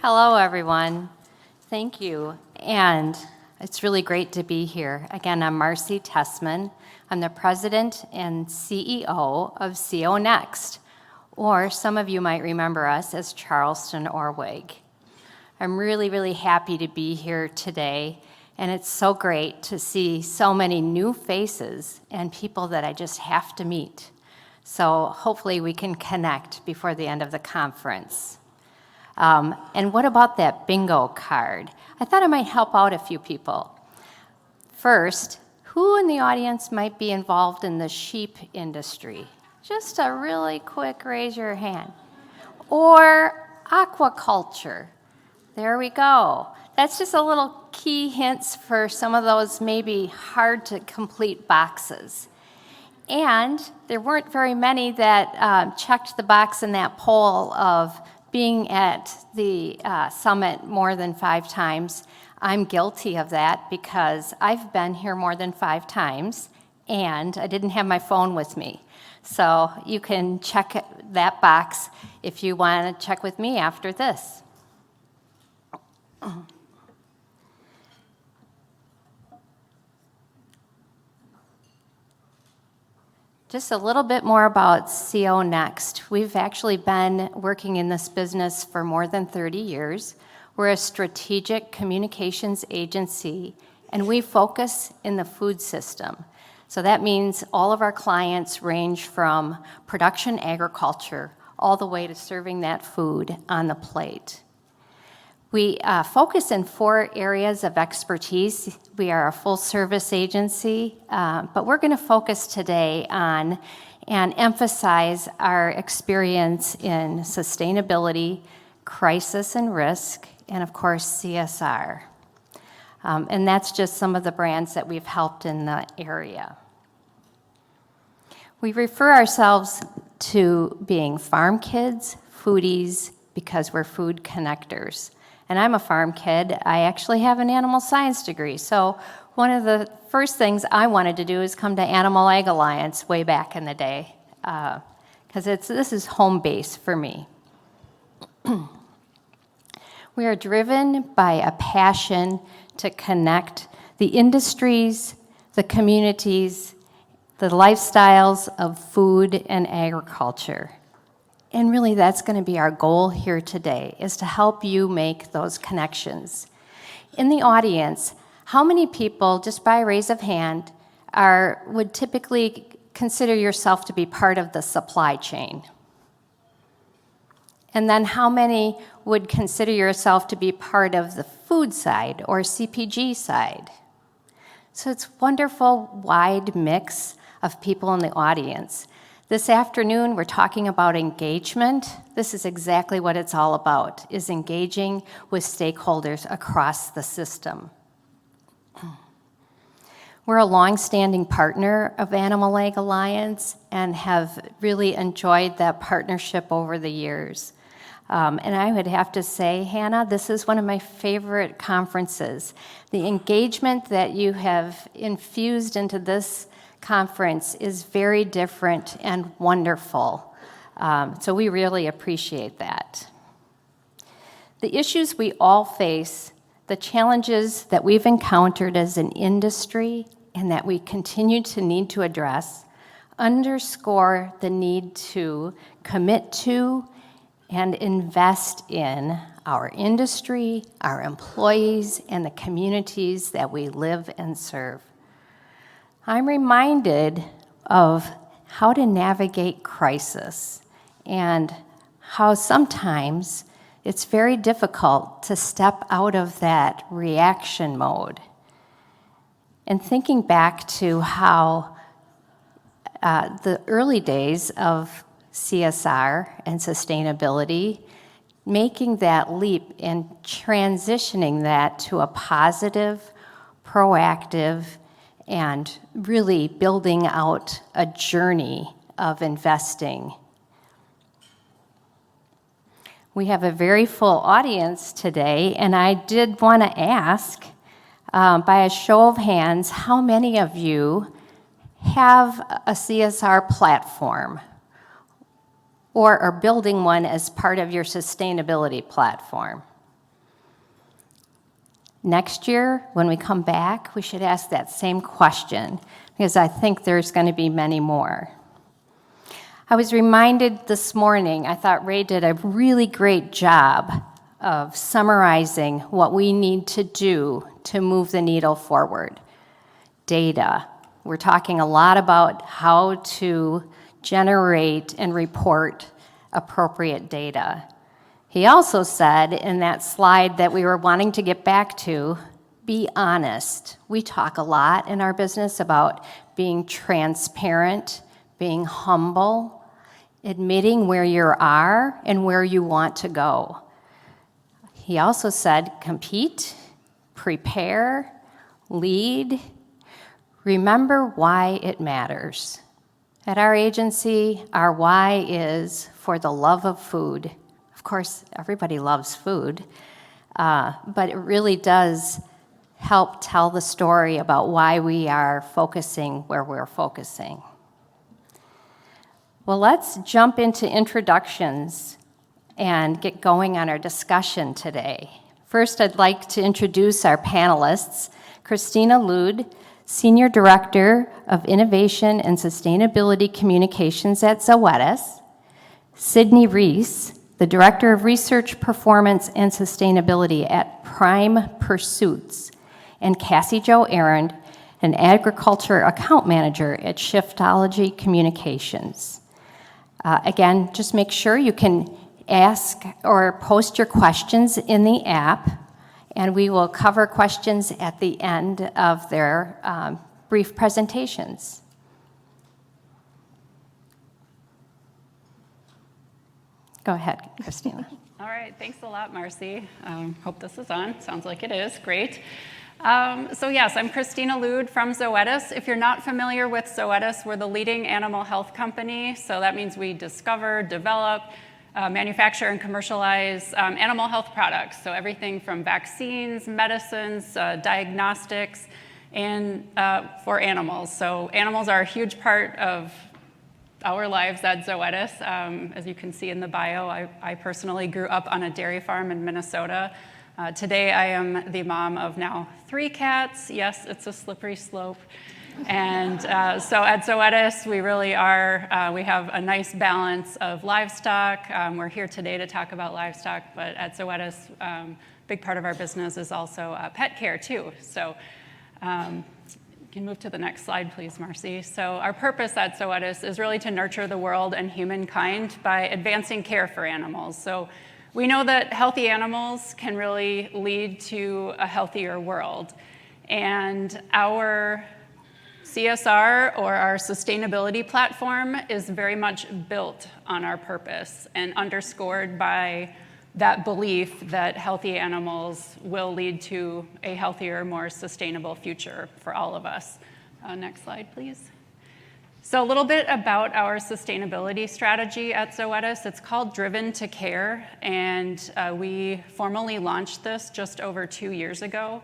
Hello, everyone. Thank you. And it's really great to be here. Again, I'm Marcy Tessmann. I'm the president and CEO of C.O.nxt, or some of you might remember us as Charleston or WIG. I'm really happy to be here today, and it's so great to see so many new faces and people that I just have to meet. So hopefully we can connect before the end of the conference. And what about that bingo card? I thought I might help out a few people. First, who in the audience might be involved in the sheep industry? Just a really quick raise your hand. Or aquaculture. There we go. That's just a little key hints for some of those maybe hard to complete boxes. And there weren't very many that checked the box in that poll of being at the summit more than 5 times. I'm guilty of that because I've been here more than 5 times and I didn't have my phone with me. So you can check that box if you want to check with me after this. Just a little bit more about C.O.nxt. We've actually been working in this business for more than 30 years. We're a strategic communications agency, and we focus in the food system. So that means all of our clients range from production agriculture all the way to serving that food on the plate. We focus in 4 areas of expertise. We are a full-service agency, but we're going to focus today on and emphasize our experience in sustainability, crisis and risk, and of course, CSR. And that's just some of the brands that we've helped in the area. We refer ourselves to being farm kids, foodies, because we're food connectors. And I'm a farm kid. I actually have an animal science degree. So one of the first things I wanted to do is come to Animal Ag Alliance way back in the day, because this is home base for me. We are driven by a passion to connect the industries, the communities, the lifestyles of food and agriculture. And really, that's going to be our goal here today, is to help you make those connections. In the audience, how many people, just by a raise of hand, would typically consider yourself to be part of the supply chain? And then how many would consider yourself to be part of the food side or CPG side? So it's a wonderful, wide mix of people in the audience. This afternoon, we're talking about engagement. This is exactly what it's all about, is engaging with stakeholders across the system. We're a long-standing partner of Animal Ag Alliance and have really enjoyed that partnership over the years. And I would have to say, Hannah, this is one of my favorite conferences. The engagement that you have infused into this conference is very different and wonderful. So we really appreciate that. The issues we all face, the challenges that we've encountered as an industry and that we continue to need to address, underscore the need to commit to and invest in our industry, our employees, and the communities that we live and serve. I'm reminded of how to navigate crisis and how sometimes it's very difficult to step out of that reaction mode. And thinking back to how the early days of CSR and sustainability, making that leap and transitioning that to a positive, proactive, and really building out a journey of investing. We have a very full audience today, and I did want to ask, by a show of hands, how many of you have a CSR platform or are building one as part of your sustainability platform? Next year, when we come back, we should ask that same question, because I think there's going to be many more. I was reminded this morning, I thought Ray did a really great job of summarizing what we need to do to move the needle forward. Data. We're talking a lot about how to generate and report appropriate data. He also said in that slide that we were wanting to get back to, be honest. We talk a lot in our business about being transparent, being humble, admitting where you are and where you want to go. He also said compete, prepare, lead. Remember why it matters. At our agency, our why is for the love of food. Of course, everybody loves food, but it really does help tell the story about why we are focusing where we're focusing. Well, let's jump into introductions and get going on our discussion today. First, I'd like to introduce our panelists, Christina Lood, Senior Director of Innovation and Sustainability Communications at Zoetis, Sydney Reese, the Director of Research, Performance, and Sustainability at Prime Pursuits, and Cassie Jo Arend, an Agriculture Account Manager at Shiftology Communications. Again, just make sure you can ask or post your questions in the app, and we will cover questions at the end of their brief presentations. Go ahead, Christina. All right, thanks a lot, Marcy. Hope this is on. Sounds like it is. Great. So yes, I'm Christina Lood from Zoetis. If you're not familiar with Zoetis, we're the leading animal health company. So that means we discover, develop, manufacture, and commercialize animal health products. So everything from vaccines, medicines, diagnostics, and for animals. So animals are a huge part of our lives at Zoetis. As you can see in the bio, I personally grew up on a dairy farm in Minnesota. Today I am the mom of now 3 cats. Yes, it's a slippery slope. And so at Zoetis, we really are, we have a nice balance of livestock. We're here today to talk about livestock, but at Zoetis, big part of our business is also pet care too. So you can move to the next slide, please, Marcy. So our purpose at Zoetis is really to nurture the world and humankind by advancing care for animals. So we know that healthy animals can really lead to a healthier world. And our CSR, or our sustainability platform, is very much built on our purpose and underscored by that belief that healthy animals will lead to a healthier, more sustainable future for all of us. Next slide, please. So a little bit about our sustainability strategy at Zoetis. It's called Driven to Care, and we formally launched this just over 2 years ago.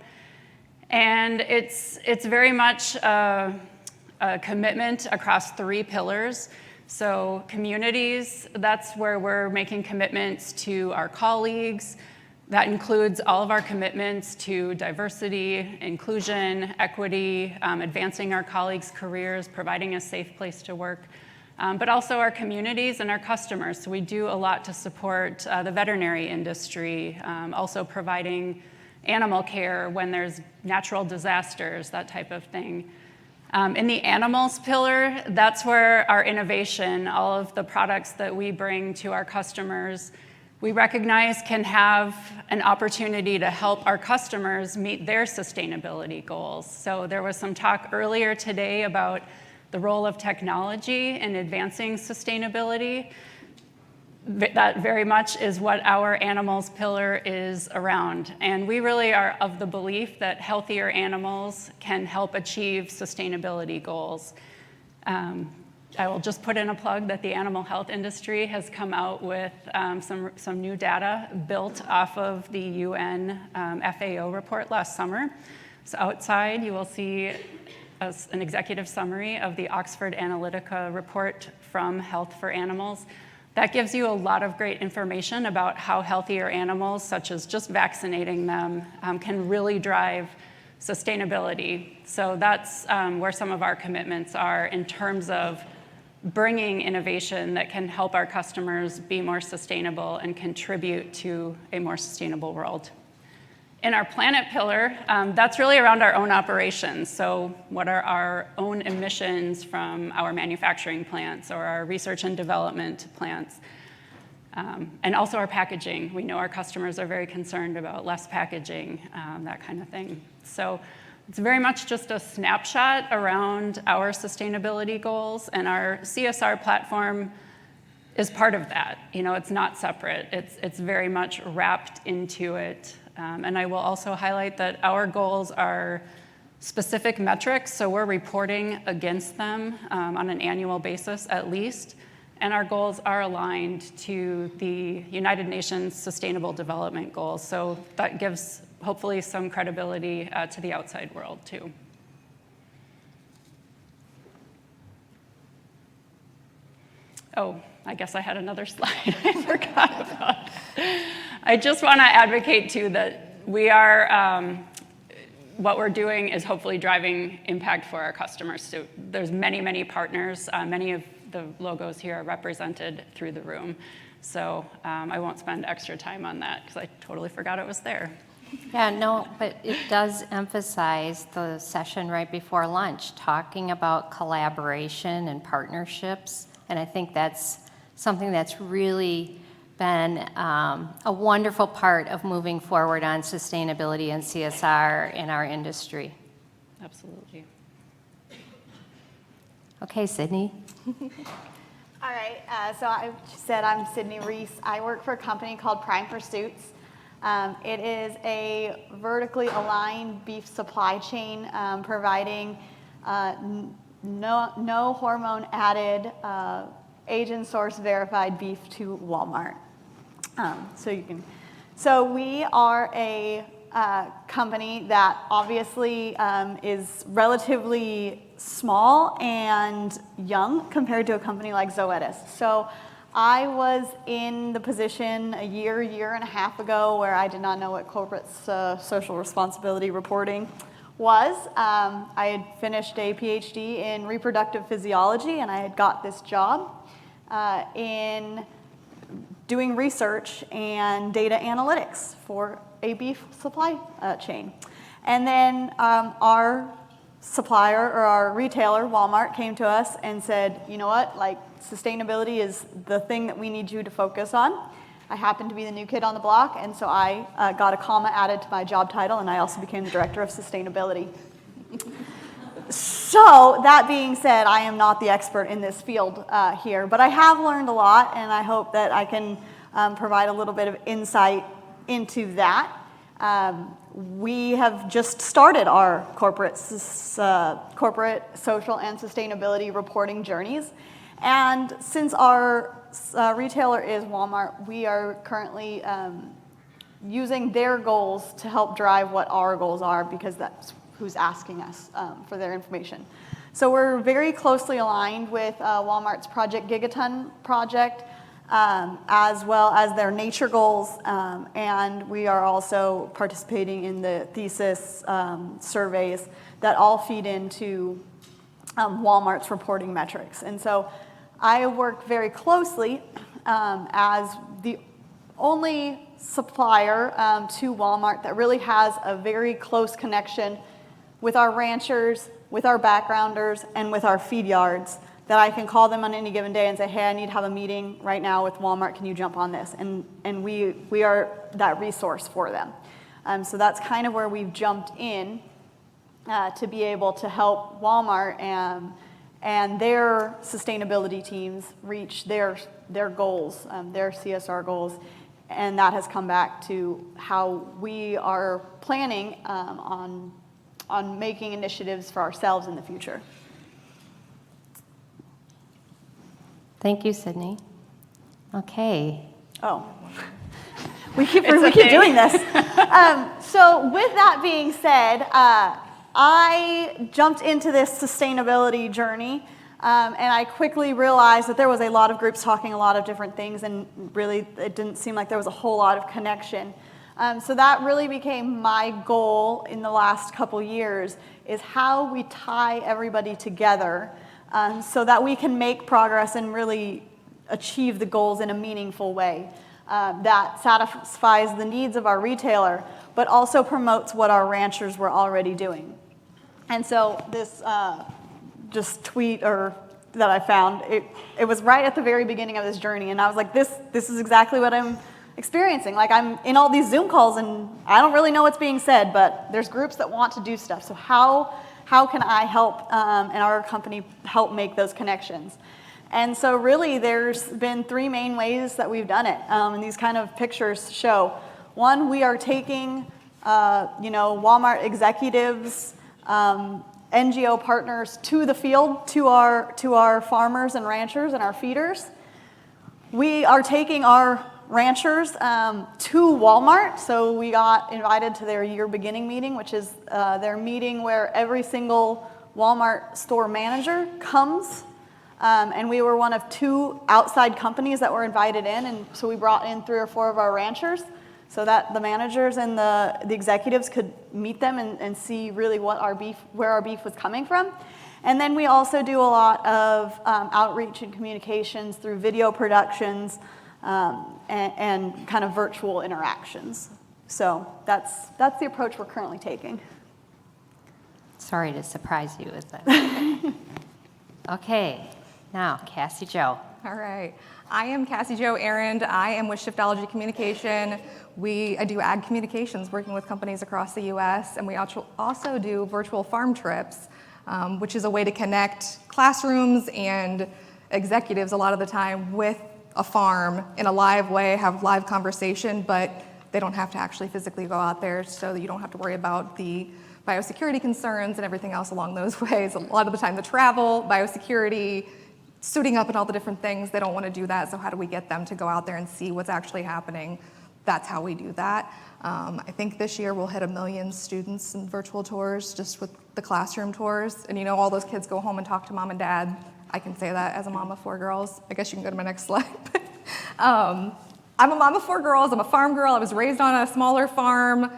And it's very much a commitment across 3 pillars. So communities, that's where we're making commitments to our colleagues. That includes all of our commitments to diversity, inclusion, equity, advancing our colleagues' careers, providing a safe place to work, but also our communities and our customers. So we do a lot to support the veterinary industry, also providing animal care when there's natural disasters, that type of thing. In the animals pillar, that's where our innovation, all of the products that we bring to our customers, we recognize can have an opportunity to help our customers meet their sustainability goals. So there was some talk earlier today about the role of technology in advancing sustainability. That very much is what our animals pillar is around. And we really are of the belief that healthier animals can help achieve sustainability goals. I will just put in a plug that the animal health industry has come out with some new data built off of the UN FAO report last summer. So outside, you will see an executive summary of the Oxford Analytica report from Health for Animals. That gives you a lot of great information about how healthy your animals, such as just vaccinating them, can really drive sustainability. So that's where some of our commitments are in terms of bringing innovation that can help our customers be more sustainable and contribute to a more sustainable world. In our planet pillar, that's really around our own operations. So what are our own emissions from our manufacturing plants or our research and development plants? And also our packaging. We know our customers are very concerned about less packaging, that kind of thing. So it's very much just a snapshot around our sustainability goals, and our CSR platform is part of that. You know, it's not separate. It's very much wrapped into it. And I will also highlight that our goals are specific metrics, so we're reporting against them on an annual basis at least, and our goals are aligned to the United Nations Sustainable Development Goals, so that gives hopefully some credibility to the outside world too. Oh, I guess I had another slide I forgot about. I just want to advocate too that we are, what we're doing is hopefully driving impact for our customers. So there's many, many partners. Many of the logos here are represented through the room. So I won't spend extra time on that because I totally forgot it was there. Yeah, no, but it does emphasize the session right before lunch, talking about collaboration and partnerships. And I think that's something that's really been a wonderful part of moving forward on sustainability and CSR in our industry. Absolutely. Okay, Sydney. All right, so I said I'm Sydney Reese. I work for a company called Prime Pursuits. It is a vertically aligned beef supply chain providing no hormone added Asian source verified beef to Walmart. So we are a company that obviously is relatively small and young compared to a company like Zoetis. So I was in the position a year and a half ago where I did not know what corporate social responsibility reporting was. I had finished a PhD in reproductive physiology, and I had got this job in doing research and data analytics for a beef supply chain. And then our supplier or our retailer, Walmart, came to us and said, you know what, like sustainability is the thing that we need you to focus on. I happened to be the new kid on the block, and so I got a comma added to my job title, and I also became the director of sustainability. So that being said, I am not the expert in this field here, but I have learned a lot, and I hope that I can provide a little bit of insight into that. We have just started our corporate social and sustainability reporting journeys, and since our retailer is Walmart, we are currently using their goals to help drive what our goals are, because that's who's asking us for their information. So we're very closely aligned with Walmart's Project Gigaton project, as well as their nature goals, and we are also participating in the thesis surveys that all feed into Walmart's reporting metrics. And so I work very closely as the only supplier to Walmart that really has a very close connection with our ranchers, with our backgrounders, and with our feed yards, that I can call them on any given day and say, hey, I need to have a meeting right now with Walmart, can you jump on this? And we are that resource for them. So that's kind of where we've jumped in to be able to help Walmart and their sustainability teams reach their goals, their CSR goals, and that has come back to how we are planning on making initiatives for ourselves in the future. Thank you, Sydney. Okay. Oh, we keep doing this. So with that being said, I jumped into this sustainability journey And I quickly realized that there was a lot of groups talking a lot of different things, and really it didn't seem like there was a whole lot of connection. So that really became my goal in the last couple years, is how we tie everybody together so that we can make progress and really achieve the goals in a meaningful way that satisfies the needs of our retailer, but also promotes what our ranchers were already doing. And so this just tweet that I found, it was right at the very beginning of this journey, and I was like, this is exactly what I'm experiencing. Like, I'm in all these Zoom calls and I don't really know what's being said, but there's groups that want to do stuff. So how can I help and our company help make those connections? And so really there's been three main ways that we've done it, and these kind of pictures show. One, we are taking Walmart executives, NGO partners to the field, to our farmers and ranchers and our feeders. We are taking our ranchers to Walmart. So we got invited to their year beginning meeting, which is their meeting where every single Walmart store manager comes. And we were one of 2 outside companies that were invited in, and so we brought in 3 or 4 of our ranchers so that the managers and the executives could meet them and see really where our beef was coming from. And then we also do a lot of outreach and communications through video productions and kind of virtual interactions. So that's the approach we're currently taking. Sorry to surprise you with that. Okay, now Cassie Jo. All right. I am Cassie Jo Arend. I am with Shiftology Communication. I do ag communications, working with companies across the U.S., and we also do virtual farm trips, which is a way to connect classrooms and executives a lot of the time with a farm in a live way, have live conversation, but they don't have to actually physically go out there, so that you don't have to worry about the biosecurity concerns and everything else along those ways. A lot of the time, the travel, biosecurity, suiting up and all the different things, they don't want to do that, so how do we get them to go out there and see what's actually happening? That's how we do that. I think this year we'll hit 1 million students in virtual tours just with the classroom tours. And all those kids go home and talk to mom and dad. I can say that as a mom of 4 girls. I guess you can go to my next slide. I'm a mom of 4 girls. I'm a farm girl. I was raised on a smaller farm,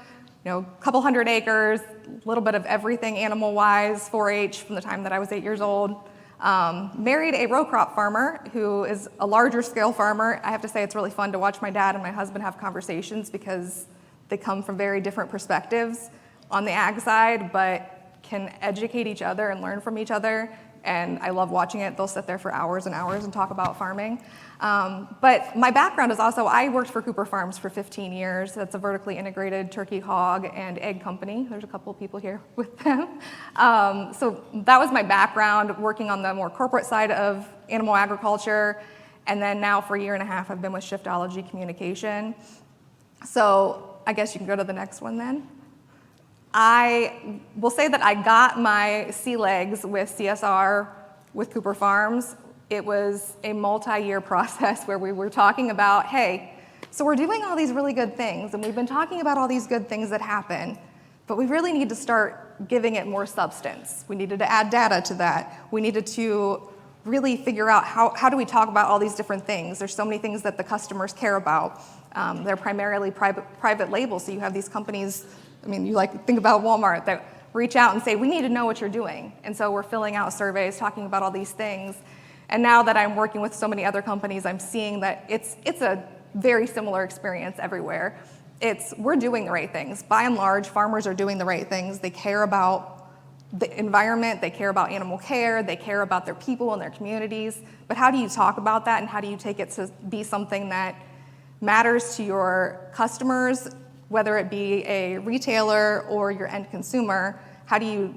a couple hundred acres, a little bit of everything animal-wise, 4-H from the time that I was 8 years old. Married a row crop farmer who is a larger scale farmer. I have to say it's really fun to watch my dad and my husband have conversations because they come from very different perspectives on the ag side, but can educate each other and learn from each other. And I love watching it. They'll sit there for hours and hours and talk about farming. But my background is also, I worked for Cooper Farms for 15 years. That's a vertically integrated turkey, hog, and egg company. There's a couple of people here with them. So that was my background, working on the more corporate side of animal agriculture. And then now for 1.5 years, I've been with Shiftology Communication. So I guess you can go to the next one then. I will say that I got my sea legs with CSR with Cooper Farms. It was a multi-year process where we were talking about, hey, so we're doing all these really good things, and we've been talking about all these good things that happen, but we really need to start giving it more substance. We needed to add data to that. We needed to really figure out how do we talk about all these different things. There's so many things that the customers care about. They're primarily private labels, so you have these companies, you think about Walmart, that reach out and say, we need to know what you're doing. And so we're filling out surveys, talking about all these things. And now that I'm working with so many other companies, I'm seeing that it's a very similar experience everywhere. We're doing the right things. By and large, farmers are doing the right things. They care about the environment, they care about animal care, they care about their people and their communities. But how do you talk about that, and how do you take it to be something that matters to your customers, whether it be a retailer or your end consumer? How do you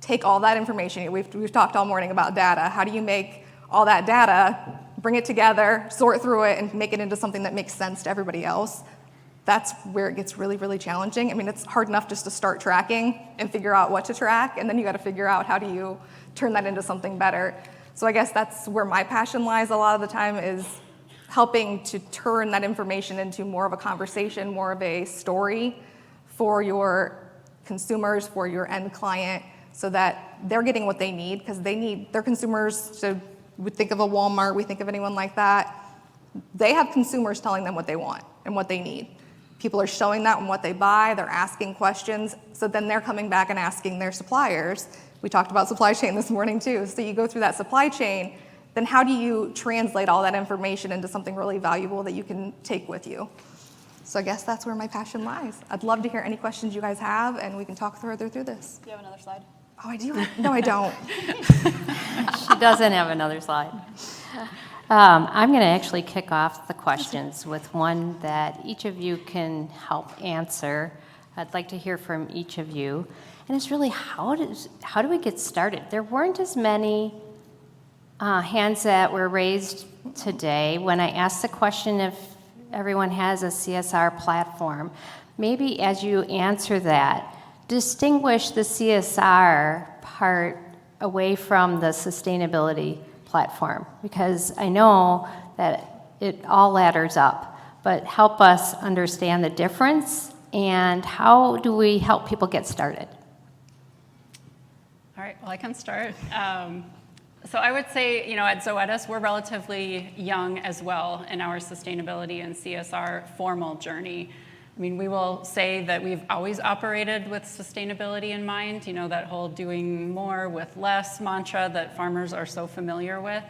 take all that information? We've talked all morning about data. How do you make all that data, bring it together, sort through it, and make it into something that makes sense to everybody else? That's where it gets really, really challenging. It's hard enough just to start tracking and figure out what to track, and then you got to figure out how do you turn that into something better. So I guess that's where my passion lies a lot of the time, is helping to turn that information into more of a conversation, more of a story for your consumers, for your end client, so that they're getting what they need, because their consumers. So we think of a Walmart, we think of anyone like that. They have consumers telling them what they want and what they need. People are showing that in what they buy, they're asking questions, so then they're coming back and asking their suppliers. We talked about supply chain this morning too. So you go through that supply chain, then how do you translate all that information into something really valuable that you can take with you? So I guess that's where my passion lies. I'd love to hear any questions you guys have, and we can talk further through this. Do you have another slide? Oh, I do? No, I don't. She doesn't have another slide. I'm going to actually kick off the questions with one that each of you can help answer. I'd like to hear from each of you. And it's really, how do we get started? There weren't as many hands that were raised today when I asked the question if everyone has a CSR platform. Maybe as you answer that, distinguish the CSR part away from the sustainability platform, because I know that it all ladders up, but help us understand the difference and how do we help people get started? All right, well, I can start. So I would say, at Zoetis, we're relatively young as well in our sustainability and CSR formal journey. I mean, we will say that we've always operated with sustainability in mind, that whole doing more with less mantra that farmers are so familiar with.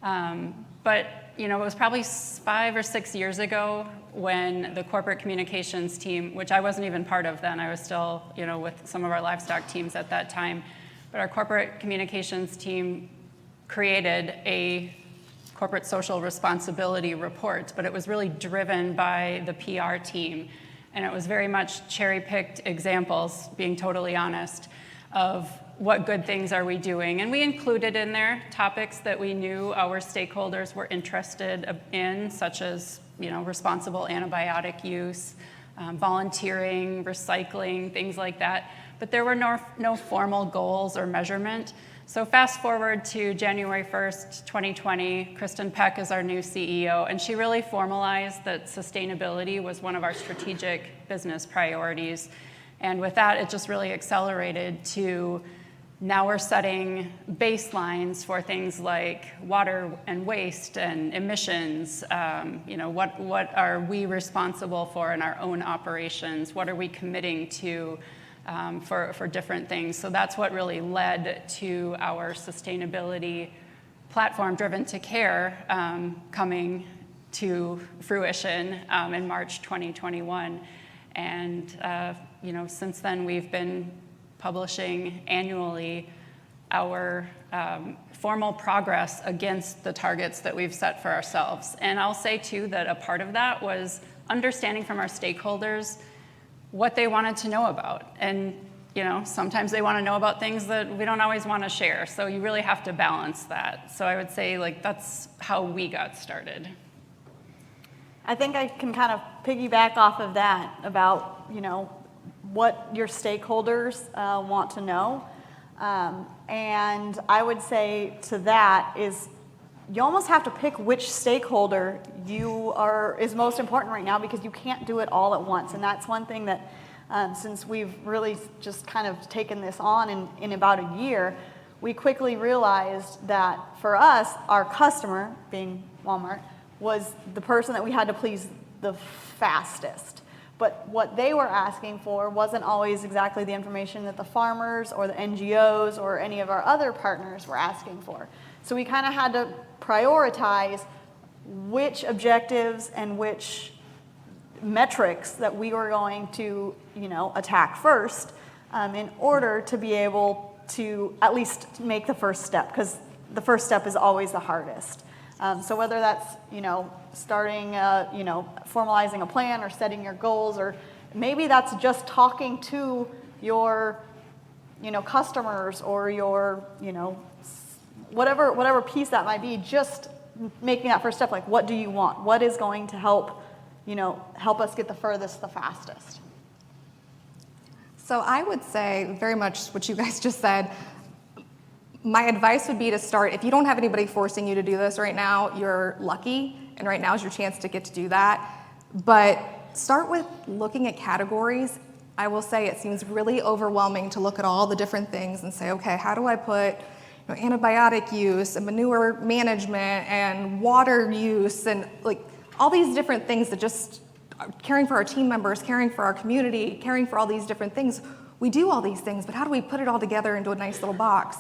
But, it was probably 5 or 6 years ago when the corporate communications team, which I wasn't even part of then, I was still, with some of our livestock teams at that time, but our corporate communications team created a corporate social responsibility report, but it was really driven by the PR team. And it was very much cherry-picked examples, being totally honest, of what good things are we doing. And we included in there topics that we knew our stakeholders were interested in, such as, responsible antibiotic use, volunteering, recycling, things like that. But there were no formal goals or measurement. So fast forward to January 1st, 2020, Kristen Peck is our new CEO, and she really formalized that sustainability was one of our strategic business priorities. And with that, it just really accelerated to now we're setting baselines for things like water and waste and emissions. What are we responsible for in our own operations? What are we committing to? For different things. So that's what really led to our sustainability platform, Driven to Care, coming to fruition in March 2021. And since then, we've been publishing annually our formal progress against the targets that we've set for ourselves. And I'll say, too, that a part of that was understanding from our stakeholders what they wanted to know about. And, sometimes they want to know about things that we don't always want to share. So you really have to balance that. So I would say, that's how we got started. I think I can kind of piggyback off of that about, what your stakeholders want to know. And I would say to that is you almost have to pick which stakeholder is most important right now, because you can't do it all at once. And that's one thing that since we've really just kind of taken this on in about a year, we quickly realized that for us, our customer, being Walmart, was the person that we had to please the fastest. But what they were asking for wasn't always exactly the information that the farmers or the NGOs or any of our other partners were asking for. So we kind of had to prioritize which objectives and which metrics that we were going to, attack first in order to be able to at least make the first step, because the first step is always the hardest. So whether that's, starting, formalizing a plan or setting your goals, or maybe that's just talking to your, customers or your, whatever piece that might be, just making that first step, like what do you want? What is going to help us get the furthest, the fastest? So I would say very much what you guys just said. My advice would be to start, if you don't have anybody forcing you to do this right now, you're lucky, and right now is your chance to get to do that. But start with looking at categories I will say it seems really overwhelming to look at all the different things and say, okay, how do I put antibiotic use and manure management and water use and like all these different things that just caring for our team members, caring for our community, caring for all these different things. We do all these things, but how do we put it all together into a nice little box?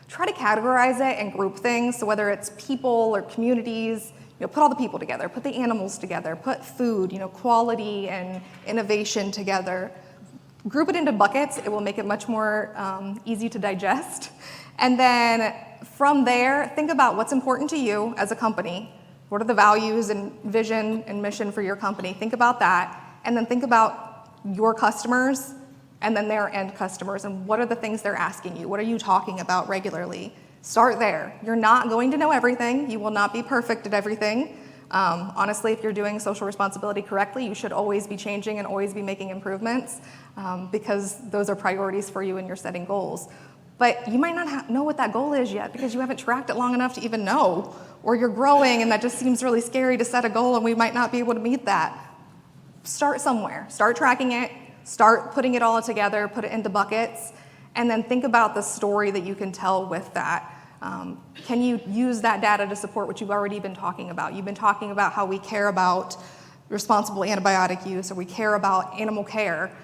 Try to categorize it and group things. So whether it's people or communities, put all the people together, put the animals together, put food, quality and innovation together. Group it into buckets. It will make it much more easy to digest. And then from there, think about what's important to you as a company. What are the values and vision and mission for your company? Think about that. And then think about your customers and then their end customers. And what are the things they're asking you? What are you talking about regularly? Start there. You're not going to know everything. You will not be perfect at everything. Honestly, if you're doing social responsibility correctly, you should always be changing and always be making improvements because those are priorities for you and you're setting goals. But you might not know what that goal is yet because you haven't tracked it long enough to even know, or you're growing and that just seems really scary to set a goal and we might not be able to meet that. Start somewhere. Start tracking it. Start putting it all together, put it into buckets, and then think about the story that you can tell with that. Can you use that data to support what you've already been talking about? You've been talking about how we care about responsible antibiotic use or we care about animal care.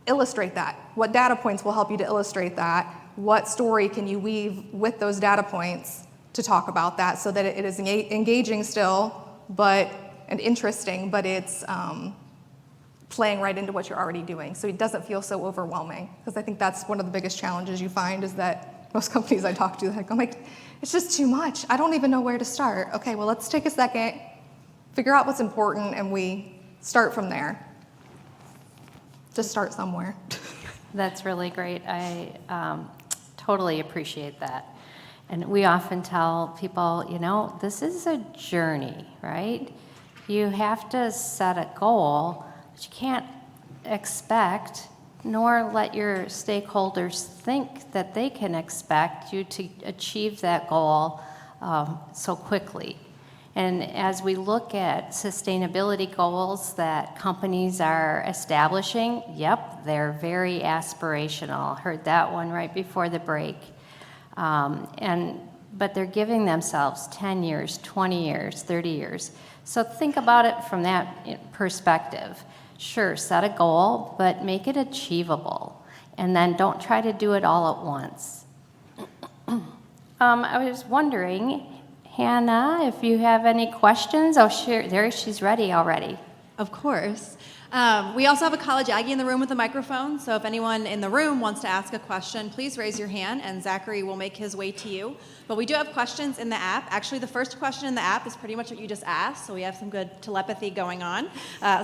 Illustrate that. What data points will help you to illustrate that? What story can you weave with those data points to talk about that so that it is engaging still and interesting, but it's playing right into what you're already doing so it doesn't feel so overwhelming? Because I think that's one of the biggest challenges you find is that most companies I talk to, I'm like, it's just too much. I don't even know where to start. Okay, well, let's take a second, figure out what's important, and we start from there. Just start somewhere. That's really great. I totally appreciate that. And we often tell people, this is a journey, right? You have to set a goal, but you can't expect nor let your stakeholders think that they can expect you to achieve that goal so quickly. And as we look at sustainability goals that companies are establishing, yep, they're very aspirational. Heard that one right before the break. But they're giving themselves 10 years, 20 years, 30 years. So think about it from that perspective. Sure, set a goal, but make it achievable. And then don't try to do it all at once. I was wondering, Hannah, if you have any questions. Oh, sure, there she's ready already. Of course. We also have a college Aggie in the room with a microphone, so if anyone in the room wants to ask a question, please raise your hand and Zachary will make his way to you. But we do have questions in the app. Actually, the first question in the app is pretty much what you just asked, so we have some good telepathy going on.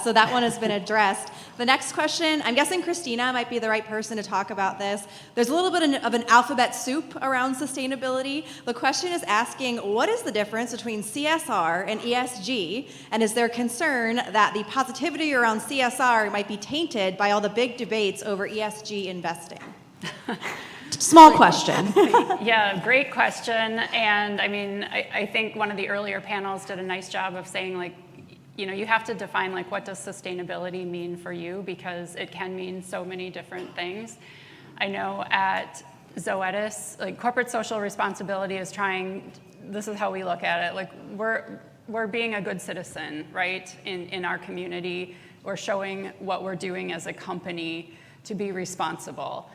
So that one has been addressed. The next question, I'm guessing Christina might be the right person to talk about this. There's a little bit of an alphabet soup around sustainability. The question is asking, what is the difference between CSR and ESG, and is there concern that the positivity around CSR might be tainted by all the big debates over ESG investing? Small question. Yeah, great question. And I think one of the earlier panels did a nice job of saying, you have to define, what does sustainability mean for you, because it can mean so many different things. I know at Zoetis, corporate social responsibility is this is how we look at it. We're being a good citizen, right, in our community. We're showing what we're doing as a company to be responsible.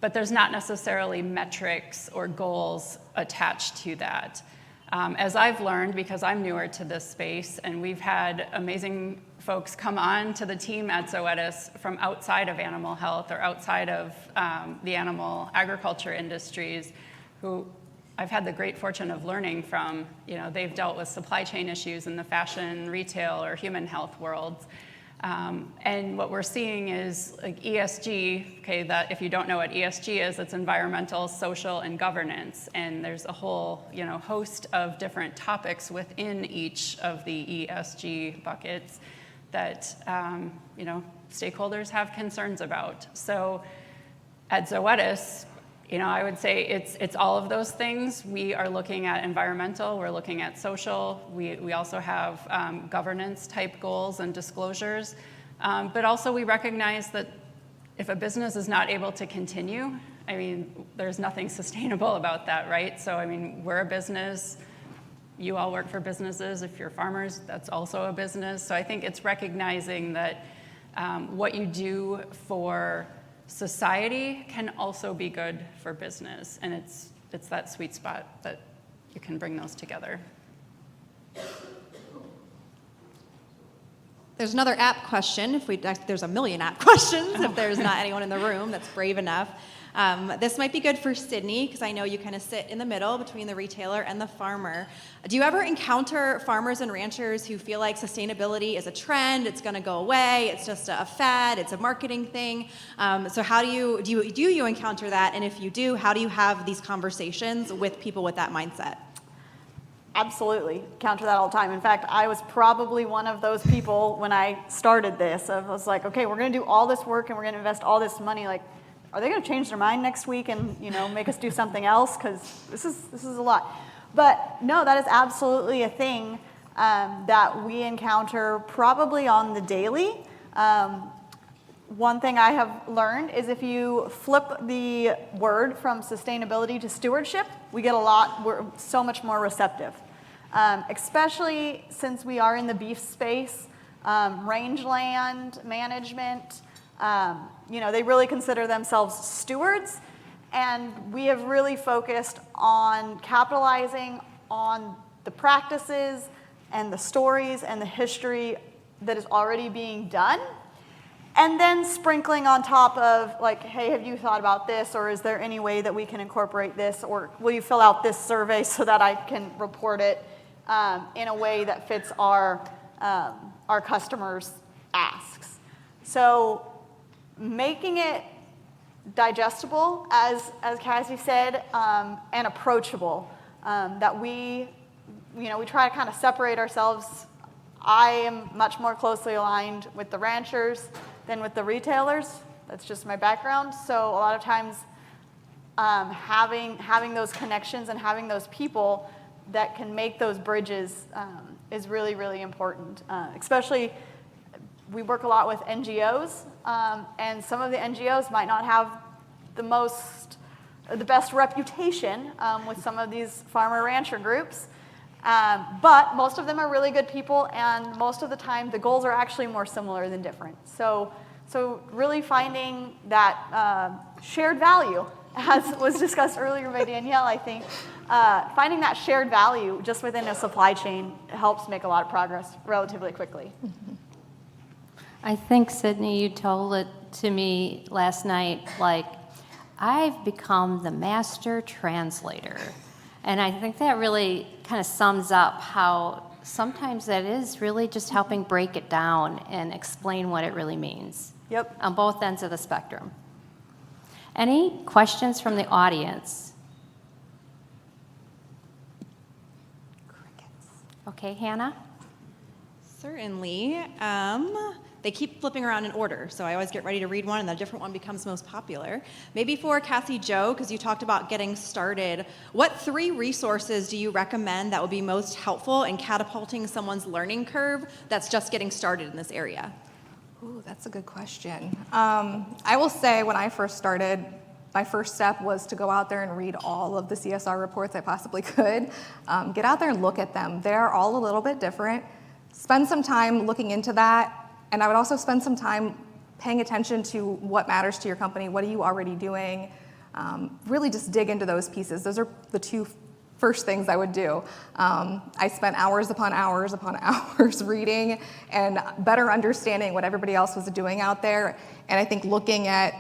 But there's not necessarily metrics or goals attached to that. As I've learned, because I'm newer to this space, and we've had amazing folks come on to the team at Zoetis from outside of animal health or outside of the animal agriculture industries, who I've had the great fortune of learning from. They've dealt with supply chain issues in the fashion, retail, or human health worlds. And what we're seeing is ESG, that if you don't know what ESG is, it's environmental, social, and governance. And there's a whole, host of different topics within each of the ESG buckets that, stakeholders have concerns about. So at Zoetis, I would say it's all of those things. We are looking at environmental, we're looking at social. We also have governance type goals and disclosures. But also we recognize that if a business is not able to continue, I mean, there's nothing sustainable about that, right? So, I mean, we're a business. You all work for businesses. If you're farmers, that's also a business. So I think it's recognizing that what you do for society can also be good for business. And it's that sweet spot that you can bring those together. There's another app question. There's a million app questions if there's not anyone in the room that's brave enough. This might be good for Sydney, because I know you kind of sit in the middle between the retailer and the farmer. Do you ever encounter farmers and ranchers who feel like sustainability is a trend, it's going to go away, it's just a fad, it's a marketing thing? So how do you encounter that? And if you do, how do you have these conversations with people with that mindset? Absolutely. Counter that all the time. In fact, I was probably one of those people when I started this. I was like, okay, we're going to do all this work and we're going to invest all this money. Like, are they going to change their mind next week and, make us do something else? Because this is a lot. But no, that is absolutely a thing that we encounter probably on the daily. One thing I have learned is if you flip the word from sustainability to stewardship, we're so much more receptive. Especially since we are in the beef space, rangeland management, they really consider themselves stewards, and we have really focused on capitalizing on the practices and the stories and the history that is already being done, and then sprinkling on top of, like, hey, have you thought about this, or is there any way that we can incorporate this, or will you fill out this survey so that I can report it in a way that fits our customers' asks. So making it digestible, as Cassie said, and approachable, that we try to kind of separate ourselves. I am much more closely aligned with the ranchers than with the retailers. That's just my background. So a lot of times having those connections and having those people that can make those bridges is really, really important. Especially, we work a lot with NGOs, and some of the NGOs might not have the best reputation with some of these farmer-rancher groups. But most of them are really good people, and most of the time the goals are actually more similar than different. So really finding that shared value, as was discussed earlier by Danielle, I think, finding that shared value just within a supply chain helps make a lot of progress relatively quickly. I think, Sydney, you told it to me last night, like, I've become the master translator. And I think that really kind of sums up how sometimes that is really just helping break it down and explain what it really means. Yep. On both ends of the spectrum. Any questions from the audience? Crickets. Okay, Hannah? Certainly. They keep flipping around in order, so I always get ready to read one, and the different one becomes most popular. Maybe for Cassie Jo, because you talked about getting started, what 3 resources do you recommend that would be most helpful in catapulting someone's learning curve that's just getting started in this area? Ooh, that's a good question. I will say when I first started, my first step was to go out there and read all of the CSR reports I possibly could. Get out there and look at them. They're all a little bit different. Spend some time looking into that. And I would also spend some time paying attention to what matters to your company. What are you already doing? Really just dig into those pieces. Those are the 2 first things I would do. I spent hours upon hours upon hours reading and better understanding what everybody else was doing out there. And I think looking at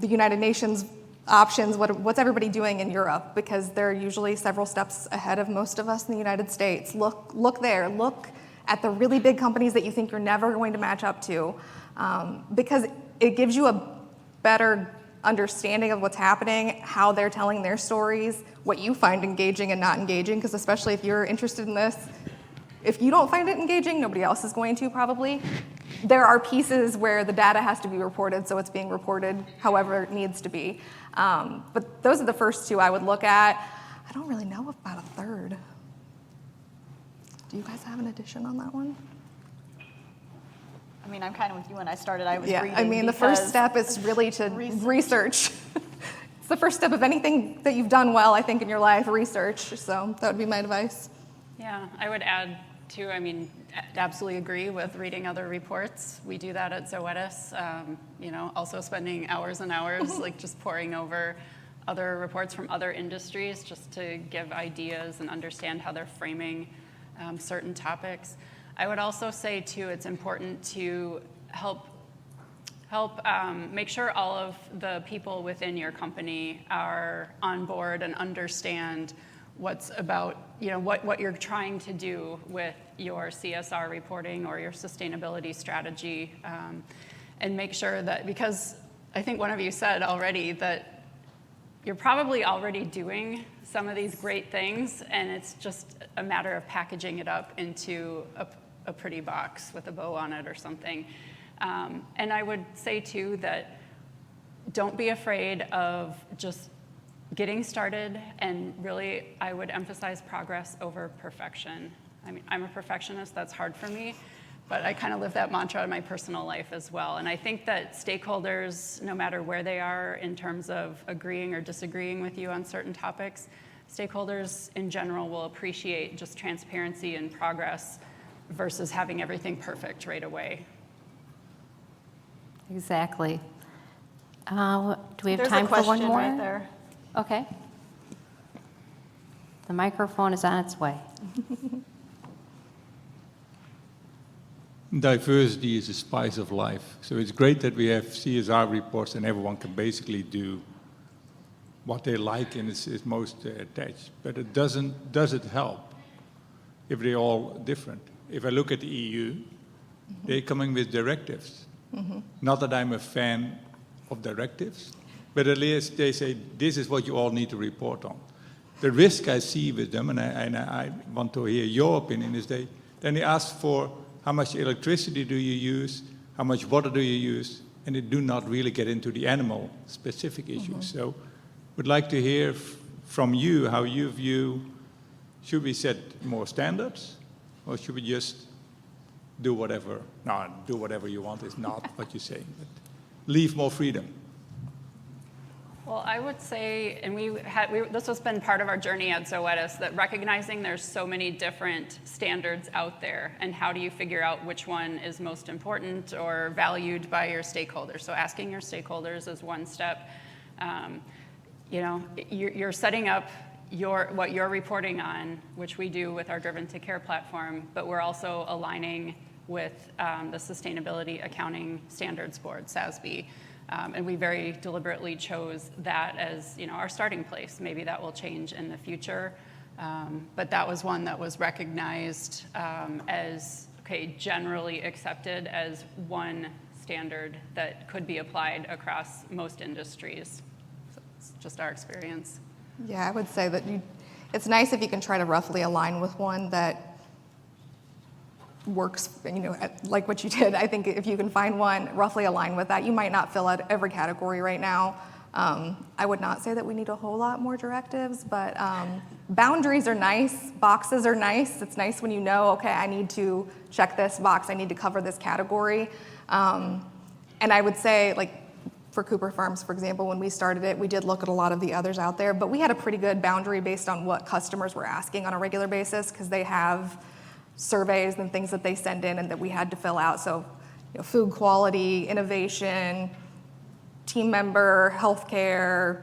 the United Nations options, what's everybody doing in Europe? Because they're usually several steps ahead of most of us in the United States. Look there. Look at the really big companies that you think you're never going to match up to, because it gives you a better understanding of what's happening, how they're telling their stories, what you find engaging and not engaging, because especially if you're interested in this, if you don't find it engaging, nobody else is going to probably. There are pieces where the data has to be reported, so it's being reported however it needs to be. But those are the first 2 I would look at. I don't really know about a third. Do you guys have an addition on that one? I mean, I'm kind of with you when I started. I was Yeah, reading I mean, the first because step is really to research. It's the first step of anything that you've done well, I think, in your life, research. So that would be my advice. Yeah, I would add too, I mean, absolutely agree with reading other reports. We do that at Zoetis, also spending hours and hours like just poring over other reports from other industries just to give ideas and understand how they're framing certain topics. I would also say too, it's important to help make sure all of the people within your company are on board and understand what's about, what you're trying to do with your CSR reporting or your sustainability strategy, and make sure that, because I think one of you said already that you're probably already doing some of these great things, and it's just a matter of packaging it up into a pretty box with a bow on it or something. And I would say too that don't be afraid of just getting started, and really I would emphasize progress over perfection. I mean, I'm a perfectionist, that's hard for me, but I kind of live that mantra in my personal life as well. And I think that stakeholders, no matter where they are in terms of agreeing or disagreeing with you on certain topics, stakeholders in general will appreciate just transparency and progress versus having everything perfect right away. Exactly. Do we have there's time a for one question more? right there. Okay. The microphone is on its way. Diversity is the spice of life. So it's great that we have CSR reports and everyone can basically do what they like and is most attached. But does it help if they're all different? If I look at the EU, they're coming with directives. Not that I'm a fan of directives, but at least they say, this is what you all need to report on. The risk I see with them, and I want to hear your opinion, is then they ask for how much electricity do you use, how much water do you use, and they do not really get into the animal-specific issues. So would like to hear from you how you view, should we set more standards, or should we just do whatever? No, do whatever you want is not what you're saying, but leave more freedom. Well, I would say, and this has been part of our journey at Zoetis, that recognizing there's so many different standards out there, and how do you figure out which one is most important or valued by your stakeholders. So asking your stakeholders is one step. You're setting up what you're reporting on, which we do with our Driven to Care platform, but we're also aligning with the Sustainability Accounting Standards Board, SASB. And we very deliberately chose that as our starting place. Maybe that will change in the future, but that was one that was recognized as generally accepted as one standard that could be applied across most industries. So it's just our experience. Yeah, I would say that it's nice if you can try to roughly align with one that works, like what you did. I think if you can find one roughly aligned with that, you might not fill out every category right now. I would not say that we need a whole lot more directives, but boundaries are nice, boxes are nice. It's nice when okay, I need to check this box, I need to cover this category. And I would say, for Cooper Farms, for example, when we started it, we did look at a lot of the others out there, but we had a pretty good boundary based on what customers were asking on a regular basis, because they have surveys and things that they send in and that we had to fill out. So, food quality, innovation, team member, healthcare,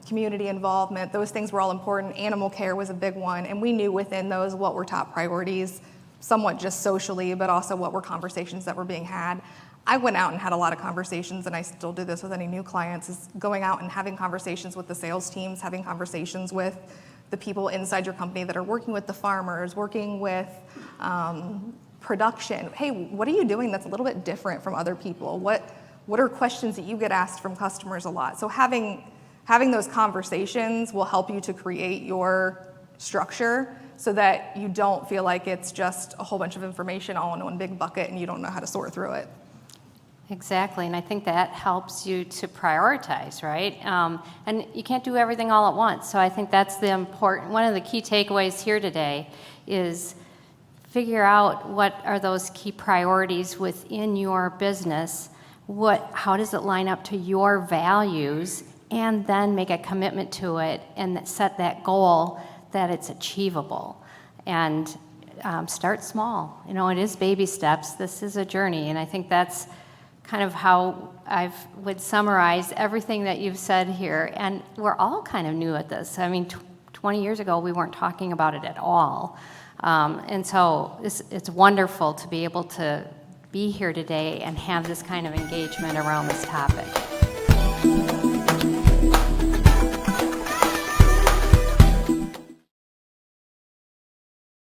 community involvement, those things were all important. Animal care was a big one, and we knew within those what were top priorities, somewhat just socially, but also what were conversations that were being had. I went out and had a lot of conversations, and I still do this with any new clients, is going out and having conversations with the sales teams, having conversations with the people inside your company that are working with the farmers, working with production. Hey, what are you doing that's a little bit different from other people? What are questions that you get asked from customers a lot? So having those conversations will help you to create your structure so that you don't feel like it's just a whole bunch of information all in one big bucket and you don't know how to sort through it. Exactly, and I think that helps you to prioritize, right? And you can't do everything all at once. So I think that's one of the key takeaways here today is figure out what are those key priorities within your business, how does it line up to your values, and then make a commitment to it and set that goal that it's achievable. And start small. It is baby steps. This is a journey, and I think that's kind of how I would summarize everything that you've said here. And we're all kind of new at this. I mean, 20 years ago, we weren't talking about it at all. And so it's wonderful to be able to be here today and have this kind of engagement around this topic.